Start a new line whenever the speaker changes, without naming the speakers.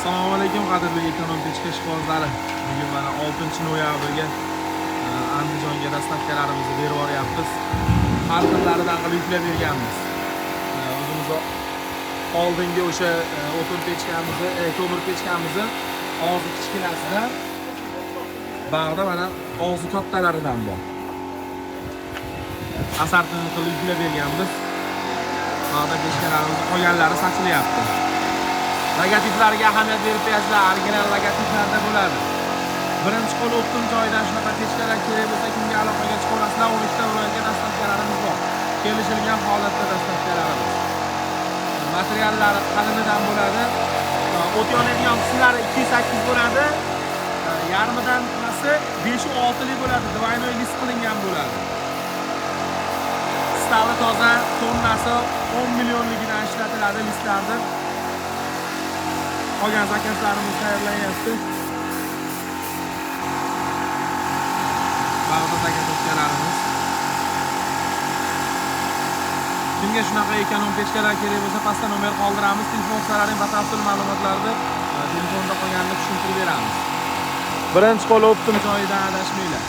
Assalomu alaykum qadrli ekonom pechka ishqibozlari. Bugun mana 6-noyabrga Andijonga dastavkalarimizni berib boryapmiz. Har xillaridan qilib yuklab berganmiz. O'zimiz oldingi o'sha o'tin pechkamizni, ko'mir pechkamizni og'zi kichkinasida bag'da mana og'zi kattalaridan bor. Asartini qilib yuklab berganmiz. Bag'da pechkalarimiz qolganlari sochilyapti. Logotiflarga ahamiyat berib qo'yasizlar, original logotiflarda bo'ladi. Birinchi qo'l o'tdim joyidan shunaqa pechkalar kerak bo'lsa, kimga aloqaga chiqarasizlar, 12 ta viloyatga dastavkalarimiz bor. Kelishilgan holatda dastavkalarimiz. Materiallari qalinidan bo'ladi. O't yonadigan qismlari 208 bo'ladi. Yarmidan qilsa 5-6 lik bo'ladi. Двойной list qilingan bo'ladi. Stali toza, tonnasi 10 millionligidan ishlatiladi listlarda. Qolgan zakazlarimiz tayyorlanyapti. Bag'da zakazlarimiz. Kimga shunaqa ekonom pechkalar kerak bo'lsa, pastda nomer qoldiramiz. Telefon sararing batafsil ma'lumotlarni telefonda qolganini tushuntirib beramiz. Birinchi qo'l o'ptim joyidan adashmanglar.